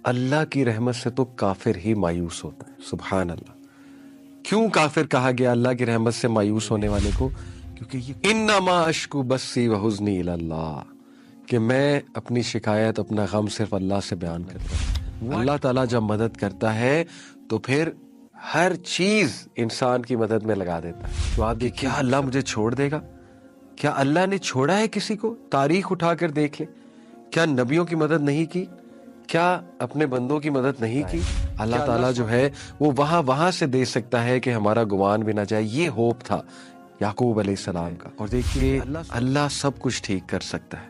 اللہ کی رحمت سے تو کافر ہی مایوس ہوتا ہے. سبحان اللہ. کیوں کافر کہا گیا اللہ کی رحمت سے مایوس ہونے والے کو؟ کیونکہ یہ انما اشکو بسی وحزنی اللہ، کہ میں اپنی شکایت، اپنا غم صرف اللہ سے بیان کرتا ہوں. اللہ تعالیٰ جب مدد کرتا ہے تو پھر ہر چیز انسان کی مدد میں لگا دیتا ہے. تو آپ دیکھیں کیا اللہ مجھے چھوڑ دے گا؟ کیا اللہ نے چھوڑا ہے کسی کو؟ تاریخ اٹھا کر دیکھ لیں. کیا نبیوں کی مدد نہیں کی؟ کیا اپنے بندوں کی مدد نہیں کی؟ اللہ تعالیٰ جو ہے وہ وہاں سے دے سکتا ہے کہ ہمارا گمان بھی نہ جائے. یہ ہوپ تھا یعقوب علیہ السلام کا. اور دیکھیے اللہ سب کچھ ٹھیک کر سکتا ہے.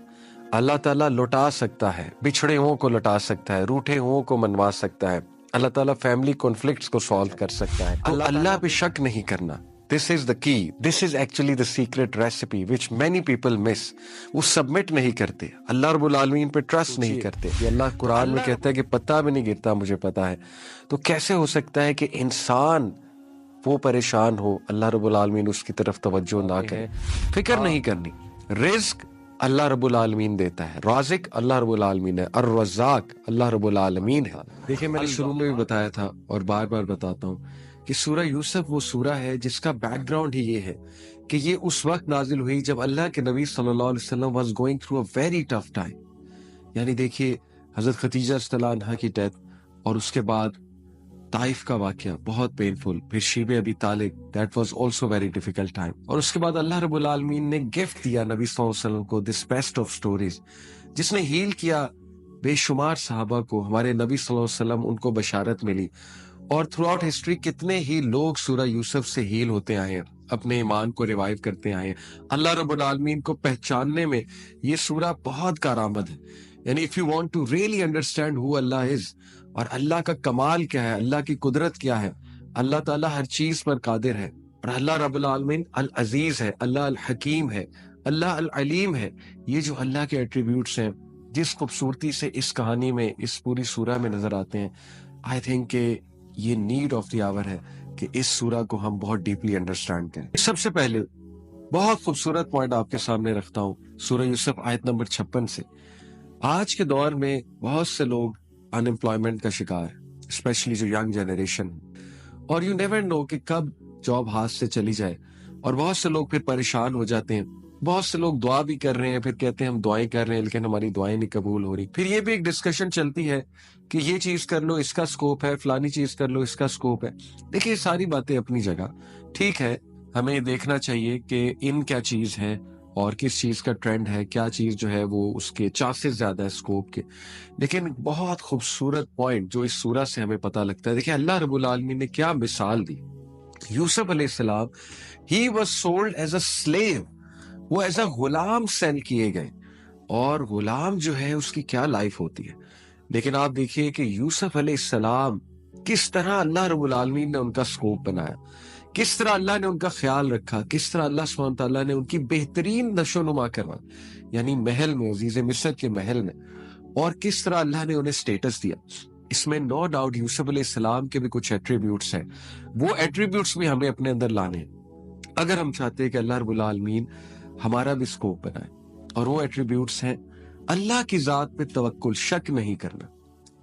اللہ تعالیٰ لوٹا سکتا ہے، بچھڑے ہوں کو لوٹا سکتا ہے، روٹھے ہوں کو منوا سکتا ہے. اللہ تعالیٰ فیملی کانفلکٹس کو سالو کر سکتا ہے. تو اللہ پہ شک نہیں کرنا. This is the key. This is actually the secret recipe which many people miss. وہ سبمٹ نہیں کرتے، اللہ رب العالمین پہ ٹرسٹ نہیں کرتے. یہ اللہ قرآن میں کہتا ہے کہ پتہ بھی نہیں گرتا مجھے پتا ہے. تو کیسے ہو سکتا ہے کہ انسان وہ پریشان ہو، اللہ رب العالمین اس کی طرف توجہ نہ کرے؟ فکر نہیں کرنی. رزق اللہ رب العالمین دیتا ہے، رازق اللہ رب العالمین ہے، الرزاق اللہ رب العالمین ہے. دیکھیں میں نے شروع میں بھی بتایا تھا اور بار بار بتاتا ہوں کہ سورہ یوسف وہ سورہ ہے جس کا بیک گراؤنڈ ہی یہ ہے کہ یہ اس وقت نازل ہوئی جب اللہ کے نبی صلی اللہ علیہ وسلم was going through a very tough time. یعنی دیکھیے حضرت خدیجہ رضی اللہ عنہا کی ڈیتھ، اور اس کے بعد طائف کا واقعہ بہت پینفل، پھر شیب ابی طالب، that was also very difficult time. اور اس کے بعد اللہ رب العالمین نے گفٹ دیا نبی صلی اللہ علیہ وسلم کو دس بیسٹ آف سٹوریز، جس نے ہیل کیا بے شمار صحابہ کو. ہمارے نبی صلی اللہ علیہ وسلم ان کو بشارت ملی. اور تھرو آؤٹ ہسٹری کتنے ہی لوگ سورہ یوسف سے ہیل ہوتے آئے ہیں، اپنے ایمان کو ریوائیو کرتے آئے ہیں. اللہ رب العالمین کو پہچاننے میں یہ سورہ بہت کارآمد ہے. یعنی if you want to really understand who Allah is اور اللہ کا کمال کیا ہے، اللہ کی قدرت کیا ہے، اللہ تعالیٰ ہر چیز پر قادر ہے، اور اللہ رب العالمین العزیز ہے، اللہ الحکیم ہے، اللہ العلیم ہے. یہ جو اللہ کے ایٹریبیوٹس ہیں جس خوبصورتی سے اس کہانی میں، اس پوری سورہ میں نظر آتے ہیں، آئی تھنک کہ یہ نیڈ آف دی آور ہے کہ اس سورہ کو ہم بہت ڈیپلی انڈرسٹینڈ کریں. سب سے پہلے بہت خوبصورت پوائنٹ آپ کے سامنے رکھتا ہوں سورہ یوسف آیت نمبر 56 سے. آج کے دور میں بہت سے لوگ ان امپلائمنٹ کا شکار ہیں، اسپیشلی جو ینگ جنریشن، اور یو نیور نو کہ کب جاب ہاتھ سے چلی جائے. اور بہت سے لوگ پھر پریشان ہو جاتے ہیں. بہت سے لوگ دعا بھی کر رہے ہیں، پھر کہتے ہیں ہم دعائیں کر رہے ہیں لیکن ہماری دعائیں نہیں قبول ہو رہی. پھر یہ بھی ایک ڈسکشن چلتی ہے کہ یہ چیز کر لو اس کا سکوپ ہے، فلانی چیز کر لو اس کا سکوپ ہے. دیکھیے ساری باتیں اپنی جگہ ٹھیک ہے، ہمیں دیکھنا چاہیے کہ ان کیا چیز ہے اور کس چیز کا ٹرینڈ ہے، کیا چیز جو ہے وہ اس کے چانسز زیادہ ہے سکوپ کے. لیکن بہت خوبصورت پوائنٹ جو اس سورہ سے ہمیں پتہ لگتا ہے، دیکھیں اللہ رب العالمین نے کیا مثال دی. یوسف علیہ السلام ہی was sold as a slave, وہ ایز اے غلام سیل کیے گئے. اور غلام جو ہے اس کی کیا لائف ہوتی ہے. لیکن آپ دیکھیے کہ یوسف علیہ السلام کس طرح اللہ رب العالمین نے ان کا سکوپ بنایا، کس طرح اللہ نے ان کا خیال رکھا، کس طرح اللہ سبحانہ تعالیٰ نے ان کی بہترین نشو نما کروا، یعنی محل میں، عزیز مصر کے محل میں، اور کس طرح اللہ نے انہیں سٹیٹس دیا. اس میں نو ڈاؤٹ یوسف علیہ السلام کے بھی کچھ ایٹریبیوٹس ہیں، وہ ایٹریبیوٹس بھی ہمیں اپنے اندر لانے ہیں اگر ہم چاہتے ہیں کہ اللہ رب العالمین ہمارا بھی سکوپ بنائے. اور وہ ایٹریبیوٹس ہیں اللہ کی ذات پہ توکل، شک نہیں کرنا.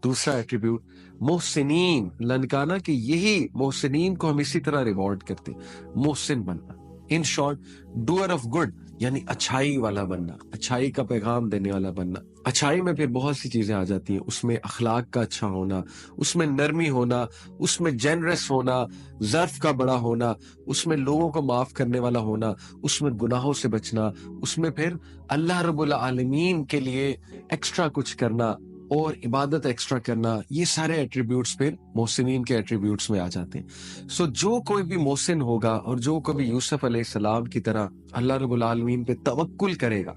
دوسرا ایٹریبیوٹ محسنین، اللہ نے کہا نا کہ یہی محسنین کو ہم اسی طرح ریوارڈ کرتے، محسن بننا. In short doer of good, یعنی اچھائی والا بننا، اچھائی کا پیغام دینے والا بننا. اچھائی میں پھر بہت سی چیزیں آ جاتی ہیں، اس میں اخلاق کا اچھا ہونا، اس میں نرمی ہونا، اس میں جنرس ہونا، ظرف کا بڑا ہونا، اس میں لوگوں کو معاف کرنے والا ہونا، اس میں گناہوں سے بچنا، اس میں پھر اللہ رب العالمین کے لیے ایکسٹرا کچھ کرنا اور عبادت ایکسٹرا کرنا. یہ سارے ایٹریبیوٹس پھر محسنین کے ایٹریبیوٹس میں آ جاتے ہیں. سو جو کوئی بھی محسن ہوگا اور جو کبھی یوسف علیہ السلام کی طرح اللہ رب العالمین پہ توکل کرے گا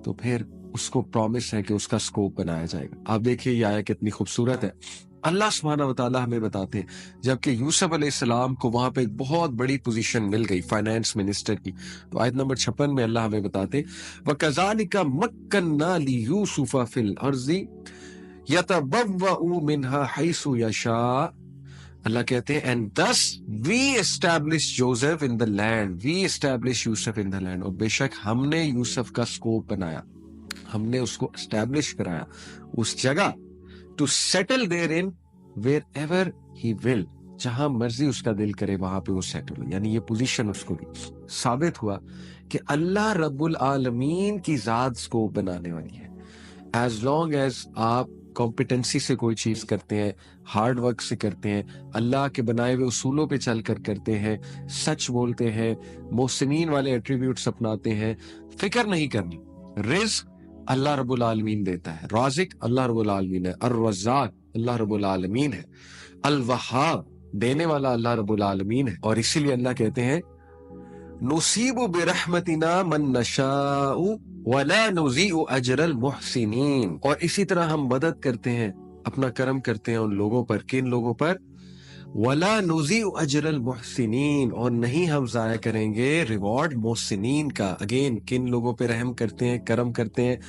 تو پھر اس کو پرومس ہے کہ اس کا سکوپ بنایا جائے گا. آپ دیکھیے یہ آیا کتنی خوبصورت ہے. اللہ سبحانہ وتعالیٰ ہمیں بتاتے ہیں جبکہ یوسف علیہ السلام کو وہاں پہ ایک بہت بڑی پوزیشن مل گئی فائنانس منسٹر کی. تو آیت نمبر 56 میں اللہ ہمیں بتاتے وَكَذَلِكَ مَكَّنَّا لِيُوسُفَ فِي الْأَرْضِ يَتَبَوَّأُ مِنْهَا حَيْثُ يَشَاءُ. اللہ کہتے ہیں and thus we established Joseph in the land, we established Yusuf in the land. اور بے شک ہم نے یوسف کا سکوپ بنایا، ہم نے اس کو اسٹیبلش کرایا اس جگہ to settle therein wherever he will. जहां मर्जी उसका दिल करे वहां पे वो सेटल हो, यानी ये पोजीशन उसको भी साबित हुआ कि अल्लाह रब्बुल आलमीन की जात स्कोप बनाने वाली है। एज लॉन्ग एज आप कॉम्पिटेंसी से कोई चीज करते हैं, हार्ड वर्क से करते हैं, अल्लाह के बनाए हुए उसूलों पे चल कर करते हैं, सच बोलते हैं, मोहसिनीन वाले एट्रीब्यूट्स अपनाते हैं, फिक्र नहीं करनी। रिज़्क अल्लाह रब्बुल आलमीन देता है, राज़िक अल्लाह रब्बुल आलमीन है, अर्रज़्ज़ाक़ अल्लाह रब्बुल आलमीन है, अल वहाब देने वाला अल्लाह रब्बुल आलमीन है। और इसीलिए अल्लाह कहते हैं नुसीबु बिरहमतिना मन नशाउ वला नुज़ीउ अजरल मुहसिनीन। और इसी तरह हम मदद करते हैं, अपना करम करते हैं उन लोगों पर, किन लोगों पर? वला नुज़ीउ अजरल मुहसिनीन, और नहीं हम जाया करेंगे रिवॉर्ड मोहसिनीन का। अगेन किन लोगों पे रहम करते हैं, करम करते हैं?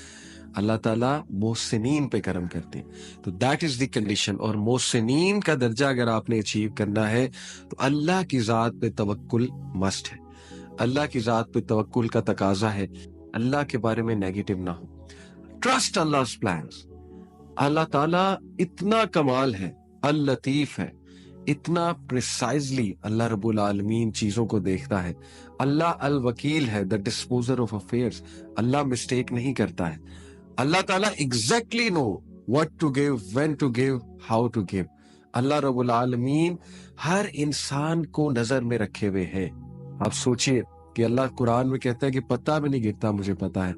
अल्लाह ताला मोहसिनीन पे करम करते हैं। तो दैट इज द कंडीशन। और मोहसिनीन का दर्जा अगर आपने अचीव करना है तो अल्लाह की जात पे तवक्कुल मस्ट है, अल्लाह की जात पे तवक्कुल का तकाजा है। अल्लाह के बारे में नेगेटिव ना हो, ट्रस्ट अल्लाह's प्लान्स। अल्लाह ताला इतना कमाल है, अल लतीफ है, इतना प्रिसाइजली अल्लाह रब्बुल आलमीन चीजों को देखता है। अल्लाह अल वकील है, the disposer of affairs. Allah mistake नहीं करता है। अल्लाह ताला exactly know what to give, when to give, how to give. Allah रब्बुल आलमीन हर इंसान को नजर में रखे हुए है। आप सोचिए कि अल्लाह कुरान में कहता है कि पता भी नहीं गिरता मुझे पता है,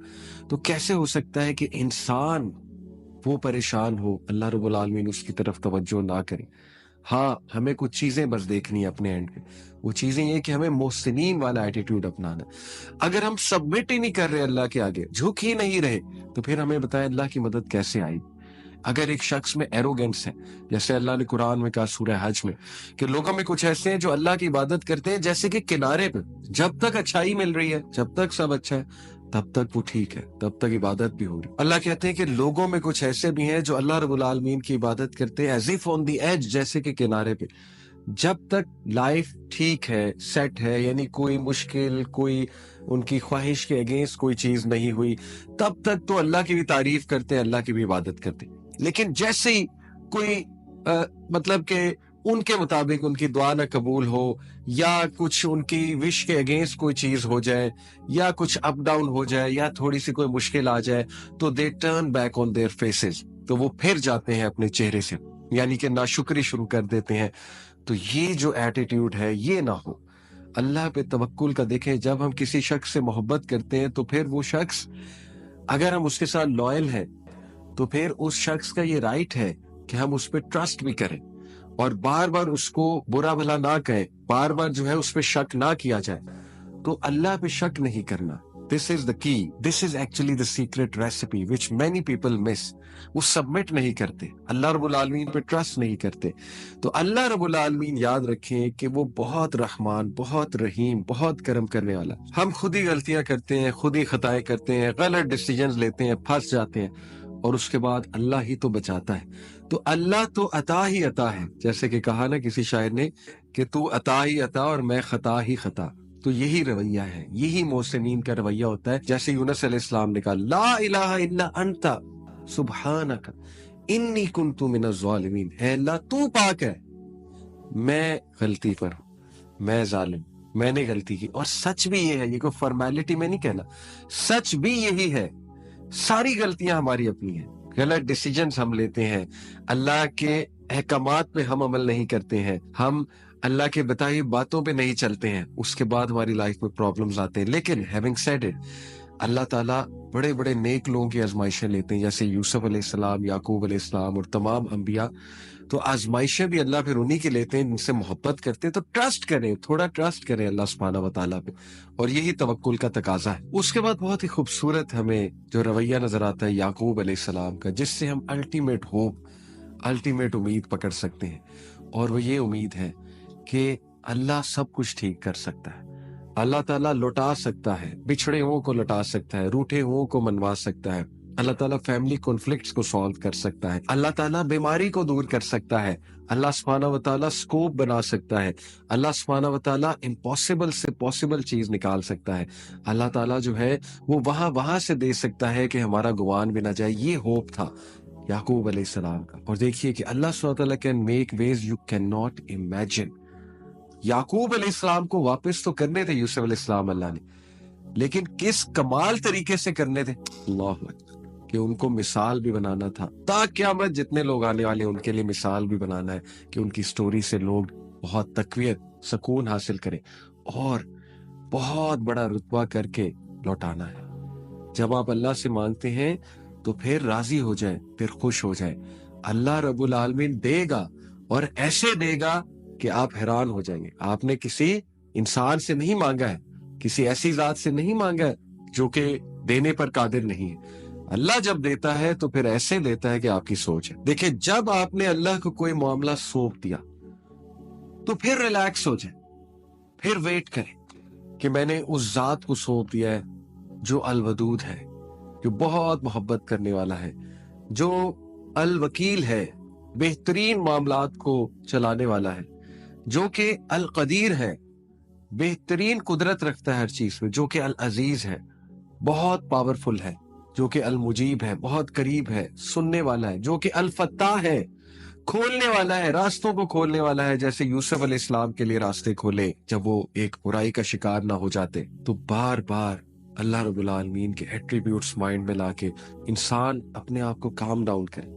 तो कैसे हो सकता है कि इंसान वो परेशान हो, अल्लाह रब्बुल आलमीन उसकी तरफ तवज्जो ना करे। हाँ, हमें कुछ चीजें बस देखनी है अपने एंड पे, वो चीजें ये कि हमें मोहसिनीन वाला एटीट्यूड अपनाना। अगर हम सबमिट ही नहीं कर रहे अल्लाह के आगे, झुक ही नहीं रहे, तो फिर हमें बताएं अल्लाह की मदद कैसे आई। अगर एक शख्स में एरोगेंस है, जैसे अल्लाह ने कुरान में कहा सूरह हज में कि लोगों में कुछ ऐसे हैं जो अल्लाह की इबादत करते हैं जैसे कि किनारे पे, जब तक अच्छाई मिल रही है, जब तक सब अच्छा है, तब तक वो ठीक है, तब तक इबादत भी हो रही है। अल्लाह कहते हैं कि लोगों में कुछ ऐसे भी हैं जो अल्लाह रब्बुल आलमीन की इबादत करते हैं as if on the edge, जैसे कि किनारे पे। जब तक लाइफ ठीक है, सेट है, यानी कोई मुश्किल, कोई उनकी ख्वाहिश के अगेंस्ट कोई चीज नहीं हुई, तब तक तो अल्लाह की भी तारीफ करते हैं, अल्लाह की भी इबादत करते हैं। लेकिन जैसे ही कोई मतलब के उनके मुताबिक उनकी दुआ ना कबूल हो, या कुछ उनकी विश के अगेंस्ट कोई चीज हो जाए, या कुछ अप डाउन हो जाए, या थोड़ी सी कोई मुश्किल आ जाए, तो they turn back on their faces, तो वो फिर जाते हैं अपने चेहरे से, यानी कि नाशुक्री शुरू कर देते हैं। तो ये जो एटीट्यूड है ये ना हो। अल्लाह पे तवक्कुल का देखें, जब हम किसी शख्स से मोहब्बत करते हैं तो फिर वो शख्स, अगर हम उसके साथ लॉयल हैं, तो फिर उस शख्स का ये राइट है कि हम उस पर ट्रस्ट भी करें और बार बार उसको बुरा भला ना कहें, बार बार जो है उस पर शक ना किया जाए। तो अल्लाह पे शक नहीं करना, this is the key, this is actually the secret recipe which many people miss. वो सबमिट नहीं करते, अल्लाह रब्बुल आलमीन पे ट्रस्ट नहीं करते। तो अल्लाह रब्बुल आलमीन याद रखें कि वो बहुत रहमान, बहुत रहीम, बहुत करम करने वाला। हम खुद ही गलतियां करते हैं, खुद ही खताएं करते हैं, गलत डिसीजंस लेते हैं, फंस जाते हैं, और उसके बाद अल्लाह ही तो बचाता है। तो अल्लाह तो अता ही अता है, जैसे कि कहा ना किसी शायर ने कि तू अता ही अता और मैं खता ही खता। तो यही रवैया है, यही मोहसिनीन का रवैया होता है। जैसे यूनुस अलैहिस्सलाम ने कहा ला इलाहा इल्ला अंता सुब्हानका इन्नी कुन्तु मिनज़ ज़ालिमीन, है अल्लाह तू पाक है, मैं गलती पर हूं, मैं जालिम, मैंने गलती की। और सच भी ये है, ये कोई फॉर्मेलिटी में नहीं कहना, सच भी यही है। सारी गलतियां हमारी अपनी हैं, गलत डिसीजंस हम लेते हैं, अल्लाह के अहकामात पे हम अमल नहीं करते हैं, हम अल्लाह के बताई हुई बातों पे नहीं चलते हैं, उसके बाद हमारी लाइफ में प्रॉब्लम्स आते हैं। लेकिन हैविंग सेड इट, अल्लाह ताला बड़े बड़े नेक लोगों की आजमाइशें लेते हैं, जैसे यूसुफ अलैहिस्सलाम, याकूब अलैहिस्सलाम और तमाम अंबिया। तो आजमाइशें भी अल्लाह फिर उन्हीं की लेते हैं जिनसे मोहब्बत करते हैं। तो ट्रस्ट करें, थोड़ा ट्रस्ट करें अल्लाह सुब्हानहू व तआला पे, और यही तवक्कुल का तकाजा है। उसके बाद बहुत ही खूबसूरत हमें जो रवैया नजर आता है याकूब अलैहिस्सलाम का, जिससे हम अल्टीमेट होप, अल्टीमेट उम्मीद पकड़ सकते हैं, और वो ये उम्मीद है कि अल्लाह सब कुछ ठीक कर सकता है। अल्लाह ताला लौटा सकता है, बिछड़े हुओं को लौटा सकता है, रूठे हुओं को मनवा सकता है, अल्लाह ताला फैमिली कॉन्फ्लिक्ट्स को सॉल्व कर सकता है, अल्लाह ताला बीमारी को दूर कर सकता है, अल्लाह सुब्हानहू व तआला स्कोप बना सकता है, अल्लाह सुब्हानहू व तआला इम्पॉसिबल से पॉसिबल चीज निकाल सकता है, अल्लाह ताला जो है वो वहां से दे सकता है कि हमारा गुमान भी ना जाए। ये होप था, याकूब अलैहिस्सलाम का। और देखिए कि अल्लाह सुब्हानहू व तआला can make ways you can not imagine. Yakub अलैहिस्सलाम को वापस तो करने थे यूसुफ अलैहिस्सलाम अल्लाह ने, लेकिन किस कमाल तरीके से करने थे, अल्लाह अकबर, कि उनको मिसाल भी बनाना था। ता क़यामत जितने लोग आने वाले हैं उनके लिए मिसाल भी बनाना है कि उनकी स्टोरी से लोग बहुत तकवीत, सुकून हासिल करें और बहुत बड़ा रुतबा करके लौटाना है। जब आप अल्लाह से मांगते हैं तो फिर राजी हो जाए, फिर खुश हो जाए। अल्लाह रब्बुल आलमीन देगा और ऐसे देगा कि आप हैरान हो जाएंगे। आपने किसी इंसान से नहीं मांगा है, किसी ऐसी जात से नहीं मांगा है जो कि देने पर कादिर नहीं है। अल्लाह जब देता है तो फिर ऐसे देता है कि आपकी सोच है। देखिए, जब आपने अल्लाह को कोई मामला सौंप दिया तो फिर रिलैक्स हो जाए, फिर वेट करें कि मैंने उस जात को सौंप दिया है जो अल-वदूद है, जो बहुत मोहब्बत करने वाला है, जो अल-वकील है, बेहतरीन मामलात को चलाने वाला है, जो कि अल-कदीर है, बेहतरीन कुदरत रखता है हर चीज में, जो कि अल-अजीज है, बहुत पावरफुल है, जो कि अल-मुजीब है, बहुत करीब है, सुनने वाला है, जो कि अल-फत्ताह है, खोलने वाला है, रास्तों को खोलने वाला है। जैसे यूसुफ अलैहिस्सलाम के लिए रास्ते खोले जब वो एक बुराई का शिकार ना हो जाते। तो बार बार अल्लाह रब्बुल आलमीन के एट्रीब्यूट्स माइंड में लाके इंसान अपने आप को काम डाउन करे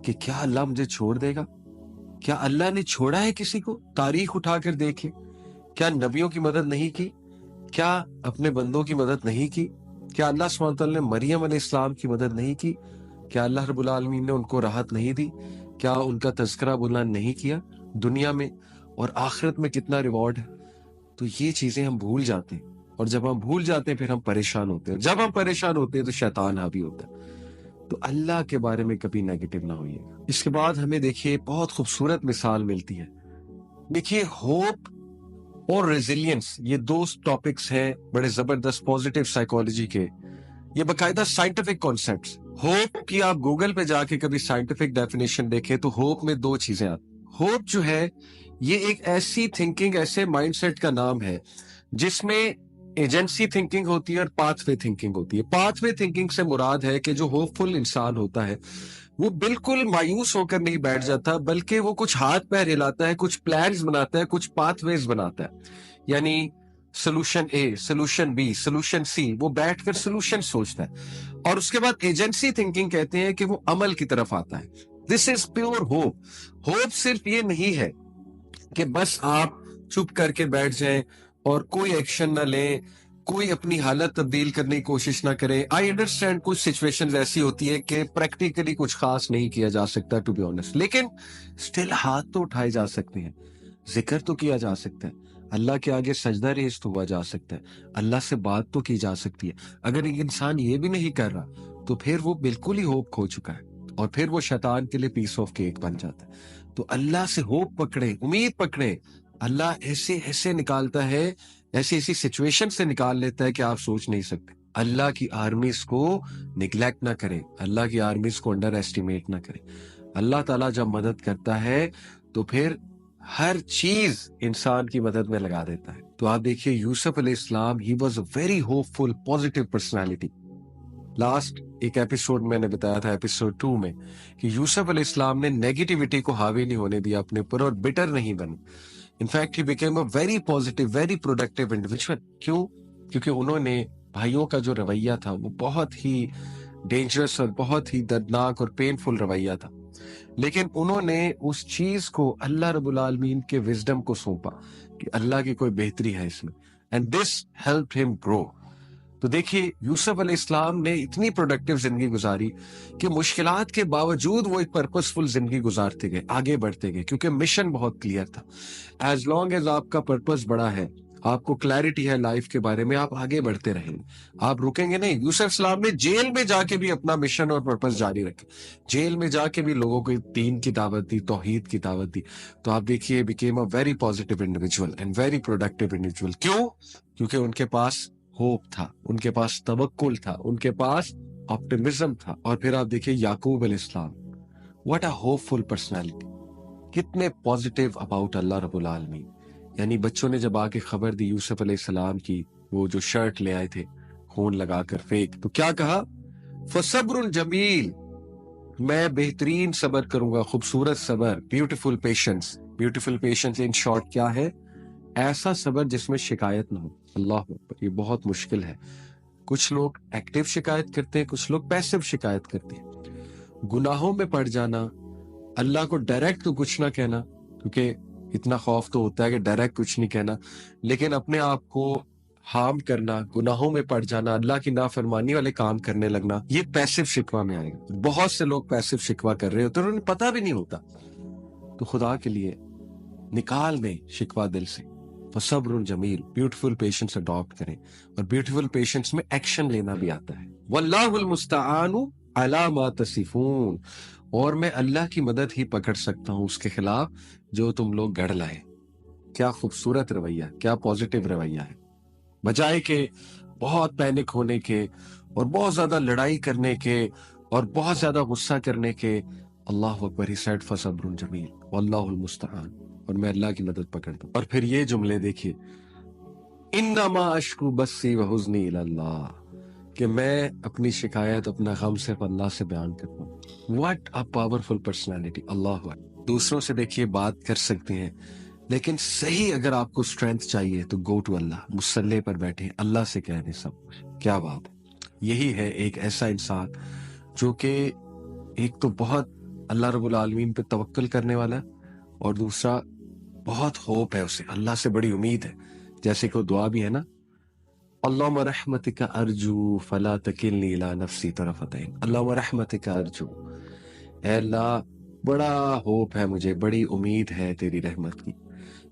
कि क्या अल्लाह मुझे छोड़ देगा? क्या अल्लाह ने छोड़ा है किसी को? तारीख उठाकर देखिए, क्या नबियों की मदद नहीं की? क्या अपने बंदों की मदद नहीं की? क्या अल्लाह सुब्हानहू व तआला ने मरियम अलैहिस्सलाम की मदद नहीं की? क्या अल्लाह रब्बुल आलमीन ने उनको राहत नहीं दी? क्या उनका तज़किरा बुलंद नहीं किया दुनिया में और आखिरत में कितना रिवॉर्ड है? तो ये चीजें हम भूल जाते हैं, और जब हम भूल जाते हैं फिर हम परेशान होते हैं। जब हम परेशान होते हैं तो शैतान हावी होता है। तो अल्लाह के बारे में कभी नेगेटिव ना होइएगा। इसके बाद हमें देखिए बहुत खूबसूरत मिसाल मिलती है। देखिए, होप और रेजिलियंस, ये दो टॉपिक्स हैं बड़े जबरदस्त पॉजिटिव साइकोलॉजी के। ये बाकायदा साइंटिफिक कॉन्सेप्ट्स। होप की आप गूगल पे जाके कभी साइंटिफिक डेफिनेशन देखें तो होप में दो चीजें आती। होप जो है ये एक ऐसी थिंकिंग, ऐसे माइंडसेट का नाम है जिसमें एजेंसी थिंकिंग होती है और पाथवे थिंकिंग होती है। पाथवे थिंकिंग से मुराद है कि जो होपफुल इंसान होता है वो बिल्कुल मायूस होकर नहीं बैठ जाता, बल्कि वो कुछ हाथ पैर हिलाता है, कुछ प्लान्स बनाता है, कुछ पाथवेज बनाता है। यानी solution A, solution B, solution सी, वो बैठकर सोल्यूशन सोचता है। और उसके बाद एजेंसी थिंकिंग कहते हैं कि वो अमल की तरफ आता है। This is pure hope. Hope सिर्फ ये नहीं है कि बस आप चुप करके बैठ जाएं और कोई एक्शन ना लें, कोई अपनी हालत तब्दील करने की कोशिश ना करे। आई अंडरस्टैंड कुछ सिचुएशंस ऐसी होती है कि प्रैक्टिकली कुछ खास नहीं किया जा सकता, टू बी ऑनेस्ट, लेकिन स्टिल हाथ तो उठाए जा सकते हैं, जिक्र तो किया जा सकता है, अल्लाह के आगे सजदा रेज़ तो हुआ जा सकता है, अल्लाह से बात तो की जा सकती है। अगर एक इंसान ये भी नहीं कर रहा तो फिर वो बिल्कुल ही होप खो चुका है और फिर वो शैतान के लिए पीस ऑफ केक बन जाता है। तो अल्लाह से होप पकड़े, उम्मीद पकड़े। अल्लाह ऐसे ऐसे निकालता है, ऐसी ऐसी सिचुएशन से निकाल लेता है कि आप सोच नहीं सकते। अल्लाह की आर्मीज को निग्लेक्ट ना करें, अल्लाह की आर्मीज को अंडर एस्टिमेट ना करें। अल्लाह ताला जब मदद करता है तो फिर हर चीज इंसान की मदद में लगा देता है। तो आप देखिए यूसुफ अलैहिस्सलाम, he was a very hopeful positive personality. Last एक एपिसोड मैंने बताया था, एपिसोड 2 में, कि यूसुफ अलैहिस्सलाम ने नेगेटिविटी को हावी नहीं होने दिया अपने ऊपर और बिटर नहीं बने। In fact he became a very positive, very productive individual. क्यों? क्योंकि उन्होंने भाइयों का जो रवैया था वो बहुत ही डेंजरस और बहुत ही दर्दनाक और पेनफुल रवैया था, लेकिन उन्होंने उस चीज को अल्लाह रब्बुल आलमीन के विजडम को सौंपा कि अल्लाह की कोई बेहतरी है इसमें, and this helped him grow. तो देखिए यूसुफ अलैहिस्सलाम ने इतनी प्रोडक्टिव जिंदगी गुजारी कि मुश्किलात के बावजूद वो एक पर्पसफुल जिंदगी गुजारते गए, आगे बढ़ते गए, क्योंकि मिशन बहुत क्लियर था। एज लॉन्ग एज आपका पर्पस बड़ा है, आपको क्लैरिटी है लाइफ के बारे में, आप आगे बढ़ते रहेंगे, आप रुकेंगे नहीं। यूसुफ अलैहिस्सलाम ने जेल में जाके भी अपना मिशन और पर्पस जारी रखा, जेल में जाके भी लोगों को दीन की दावत दी, तौहीद की दावत दी। तो आप देखिए became a very positive individual and very productive individual. क्यों? क्योंकि उनके पास होप था, उनके पास तवक्कुल था, उनके पास ऑप्टिमिज्म था। और फिर आप देखिए याकूब अलैहिस्सलाम, व्हाट अ होपफुल पर्सनालिटी, कितने पॉजिटिव अबाउट अल्लाह रब्बुल आलमीन। यानी बच्चों ने जब आके खबर दी यूसुफ अलैहिस्सलाम की, वो जो शर्ट ले आए थे खून लगाकर फेक, तो क्या कहा? फसब्रुन जमील, میں بہترین صبر کروں گا، خوبصورت صبر، beautiful patience. Beautiful patience in short کیا ہے؟ ایسا صبر جس میں شکایت نہ ہو. اللہ اکبر، یہ بہت مشکل ہے. کچھ لوگ ایکٹیو شکایت کرتے ہیں، کچھ لوگ پیسو شکایت کرتے ہیں. گناہوں میں پڑ جانا، اللہ کو ڈائریکٹ تو کچھ نہ کہنا، کیونکہ اتنا خوف تو ہوتا ہے کہ ڈائریکٹ کچھ نہیں کہنا، لیکن اپنے آپ کو ہارم کرنا، گناہوں میں پڑ جانا، اللہ کی نافرمانی والے کام کرنے لگنا، یہ پیسو شکوہ میں آئے گا. بہت سے لوگ پیسو شکوہ کر رہے ہوتے ہیں، انہیں پتہ بھی نہیں ہوتا. تو خدا کے لیے نکال دیں شکوہ دل سے. فصبر جمیل، بیوٹیفل پیشنس اڈاپٹ کریں، اور بیوٹیفل پیشنس میں ایکشن لینا بھی آتا ہے. واللہ المستعان علی ما تصفون، اور میں اللہ کی مدد ہی پکڑ سکتا ہوں اس کے خلاف جو تم لوگ گڑھ لائے. کیا خوبصورت رویہ، کیا پازیٹیو رویہ ہے. بجائے کہ بہت پینک ہونے کے اور بہت زیادہ لڑائی کرنے کے اور بہت زیادہ غصہ کرنے کے، اللہ اکبر، ہی سیڈ فصبر جمیل واللہ المستعان، اور میں اللہ کی مدد پکڑتا ہوں. اور پھر یہ جملے دیکھیے، انما اشکو بثی وحزنی الی اللہ، کہ میں اپنی شکایت، اپنا غم صرف اللہ سے بیان کرتا ہوں. What a powerful personality. Allah اکبر. دوسروں سے دیکھیے بات کر سکتے ہیں، لیکن صحیح اگر آپ کو اسٹرینتھ چاہیے تو گو ٹو اللہ، مصلی پر بیٹھے اللہ سے کہہ دیں سب کچھ. کیا بات ہے. یہی ہے ایک ایسا انسان جو کہ ایک تو بہت اللہ رب العالمین پہ توکل کرنے والا ہے، اور دوسرا بہت ہوپ ہے اسے، اللہ سے بڑی امید ہے. جیسے کہ دعا بھی ہے نا، اللہم رحمتک ارجو فلا تکلنی الی نفسی طرفۃ عین. اللہم رحمتک ارجو، اے اللہ بڑا ہوپ ہے مجھے، بڑی امید ہے تیری رحمت کی.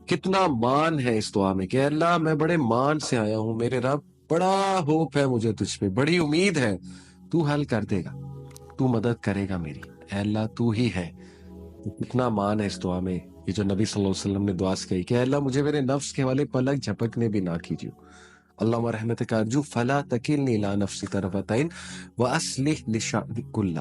کتنا مان ہے اس دعا میں کہ اے اللہ میں بڑے مان سے آیا ہوں، میرے رب بڑا ہوپ ہے مجھے تجھ پہ، بڑی امید ہے، تو حل کر دے گا، تو مدد کرے گا میری، اے اللہ تو ہی ہے. کتنا مان ہے اس دعا میں. یہ جو نبی صلی اللہ علیہ وسلم نے دعا کہی کہ اے اللہ مجھے میرے نفس کے والے پلک جھپکنے بھی نہ کیجیے. اللہم رحمتک ارجو فلا تکلنی الی نفسی طرفۃ عین واصلح لشأنی کلہ،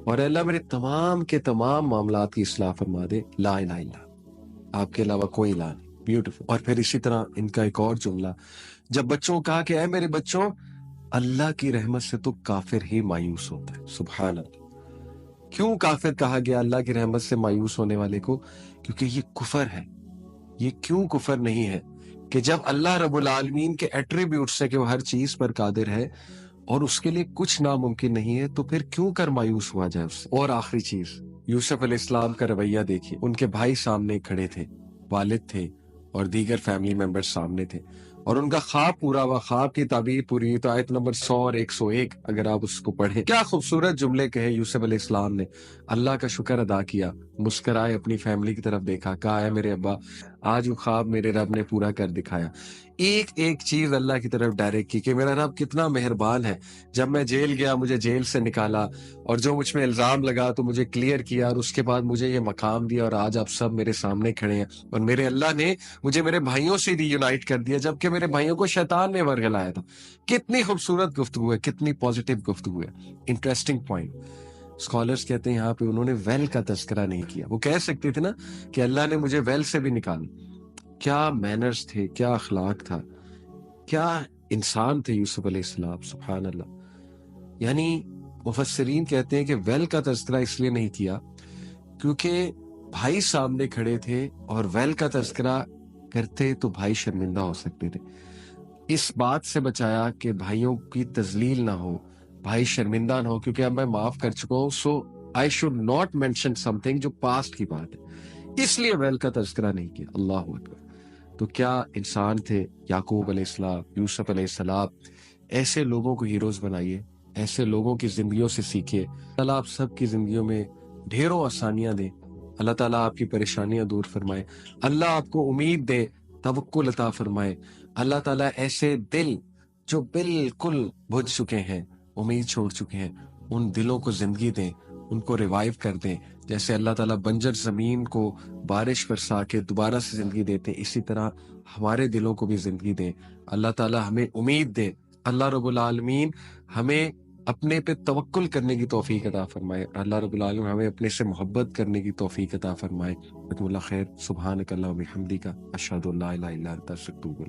اور اے اللہ میرے تمام کے تمام معاملات کی اصلاح فرما دے. لا الہ الا اللہ، آپ کے علاوہ کوئی الہ نہیں. بیوٹیفل. اور پھر اسی طرح ان کا ایک اور جملہ، جب بچوں کو کہا کہ اے میرے بچوں، اللہ کی رحمت سے تو کافر ہی مایوس ہوتا ہے. سبحان اللہ. کیوں کافر کہا گیا اللہ کی رحمت سے مایوس ہونے والے کو؟ کیونکہ یہ کفر ہے. یہ کیوں کفر نہیں ہے کہ جب اللہ رب العالمین کے ایٹریبیوٹس ہے کہ وہ ہر چیز پر قادر ہے اور اس کے لیے کچھ ناممکن نہیں ہے، تو پھر کیوں کر مایوس ہوا جائے اس سے. اور آخری چیز، یوسف علیہ السلام کا رویہ دیکھیے. ان کے بھائی سامنے کھڑے تھے، والد تھے اور دیگر فیملی ممبر سامنے تھے، اور ان کا خواب پورا ہوا. خواب کی تعبیر پوری ہوئی تو آیت نمبر 100 اور 101 اگر آپ اس کو پڑھیں، کیا خوبصورت جملے کہے یوسف علیہ السلام نے. اللہ کا شکر ادا کیا، مسکرائے، اپنی فیملی کی طرف دیکھا، کہا اے میرے ابا آج وہ خواب میرے رب نے پورا کر دکھایا. ایک ایک چیز اللہ کی طرف ڈائریکٹ کی کہ میرا رب کتنا مہربان ہے. جب میں جیل گیا مجھے جیل سے نکالا، اور جو مجھ میں الزام لگا تو مجھے کلیئر کیا، اور اس کے بعد مجھے یہ مقام دیا، اور آج آپ سب میرے سامنے کھڑے ہیں. اور میرے اللہ نے مجھے میرے بھائیوں سے ری یونائٹ کر دیا، جبکہ میرے بھائیوں کو شیطان نے ورگلایا تھا. کتنی خوبصورت گفتگو ہے، کتنی پازیٹیو گفتگو ہے. Interesting point. اسکالرز کہتے ہیں یہاں پہ انہوں نے ویل کا تذکرہ نہیں کیا. وہ کہہ سکتے تھے نا کہ اللہ نے مجھے ویل سے بھی نکالا. کیا مینرز تھے، کیا اخلاق تھا، کیا انسان تھے یوسف علیہ السلام. سبحان اللہ. یعنی مفسرین کہتے ہیں کہ ویل کا تذکرہ اس لیے نہیں کیا کیونکہ بھائی سامنے کھڑے تھے، اور ویل کا تذکرہ کرتے تو بھائی شرمندہ ہو سکتے تھے. اس بات سے بچایا کہ بھائیوں کی تذلیل نہ ہو، بھائی شرمندہ نہ ہو، کیونکہ اب میں معاف کر چکا ہوں، so I should not mention some thing جو پاسٹ کی بات ہے، اس لیے ویل کا تذکرہ نہیں کیا. اللہ اکبر. تو کیا انسان تھے یعقوب علیہ السلام، یوسف علیہ السلام. ایسے لوگوں کو ہیروز بنائیے، ایسے لوگوں کی زندگیوں سے سیکھیے. اللہ آپ سب کی زندگیوں میں ڈھیروں آسانیاں دے. اللہ تعالیٰ آپ کی پریشانیاں دور فرمائے. اللہ آپ کو امید دے، توکل عطا فرمائے. اللہ تعالیٰ ایسے دل جو بالکل بجھ چکے ہیں، امید چھوڑ چکے ہیں، ان دلوں کو زندگی دیں، ان کو ریوائیو کر دیں. جیسے اللہ تعالیٰ بنجر زمین کو بارش برسا کے دوبارہ سے زندگی دیتے، اسی طرح ہمارے دلوں کو بھی زندگی دیں. اللہ تعالیٰ ہمیں امید دے. اللہ رب العالمین ہمیں اپنے پہ توکل کرنے کی توفیق عطا فرمائے. اللہ رب العالمین ہمیں اپنے سے محبت کرنے کی توفیق عطا فرمائے. جزاکم اللہ خیر. سبحانک اللہم و بحمدک، اشہد ان لا الہ الا انت، استغفرک.